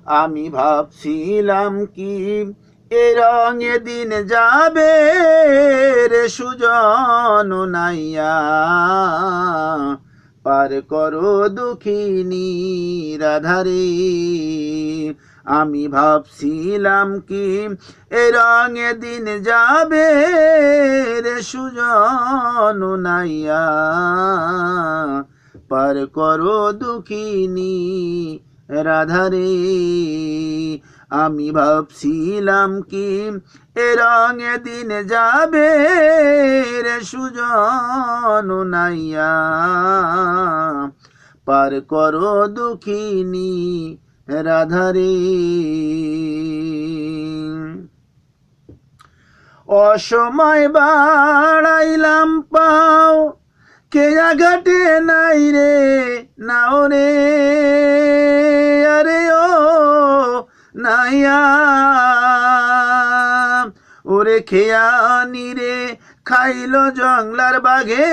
আমি ভাবছিলাম কি এ রঙে দিন যাবে রে সুজন নাইয়া, পার করো দুঃখিনী রাধারে। আমি ভাবছিলাম কি এ রঙে দিন যাবে রে সুজন নাইয়া, পার করো দুঃখিনী রাধারে। আমি ভাবছিলাম কি এ রঙে দিন যাবে রে সুজন নাইয়া, পার করো দুঃখিনী রাধারে। অসময় বাড়াইলাম পাও কে ঘাটে নাই রে নাও রে, আরে ও নাইয়া ওরে খেয়ানি রে খাইল জংলার বাঘে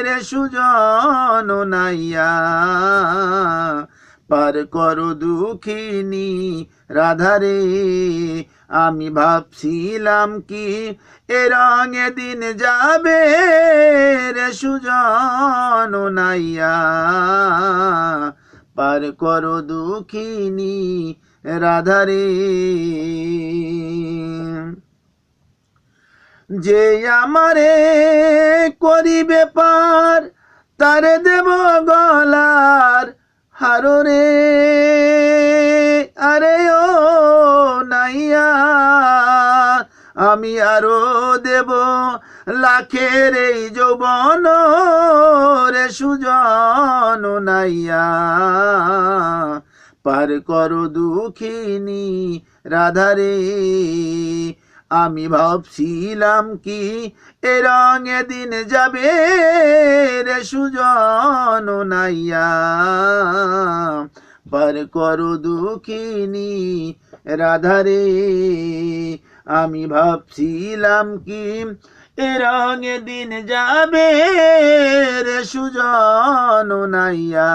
রে সুজন নাইয়া, পার করো দুঃখিনী রাধারে। আমি ভাবছিলাম কি এ রঙে দিন যাবে রে সুজন নাইয়া, পার করো দুঃখিনী রাধারে। যে আমারে করিবে পার তারে দেব গলার হাররে, আরে ও নাইয়া আমি আরো দেব লাখের এই যৌবন রে সুজন নাইয়া, পার করো দুঃখিনী রাধারে। আমি ভাবছিলাম কি এ রঙে দিন যাবে রে সুজন নাইয়া, পার করো দুঃখিনী রাধারে। আমি ভাবছিলাম কি এ রঙে দিন যাবে রে সুজন নাইয়া,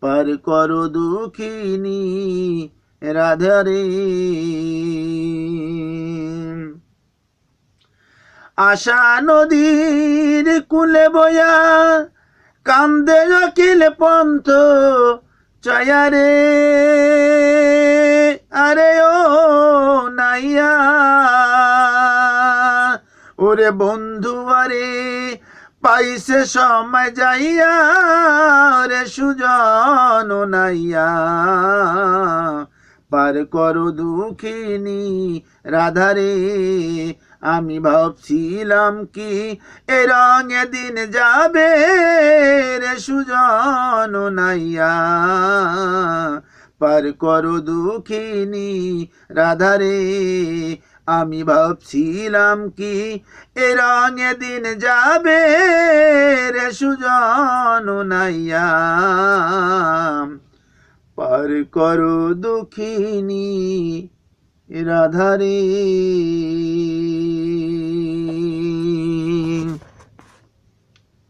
পার করো দুঃখিনী রাধারে। আশা নদীর কুলে বয়া কান্দে অখিল পন্থ চয়ারে, আরে ও নাইয়া ওরে বন্ধু আরে পাইছে সময় যাইয়া রে সুজন নাইয়া, পার করো দুঃখিনী রাধারে। আমি ভাবছিলাম কি এ রঙে দিন যাবে রে সুজন নাইয়া, পার করো দুঃখিনী রাধারে। আমি ভাবছিলাম কি এ রঙে দিন যাবে রে সুজন নাইয়া, পার করো দুঃখিনী রাধারে।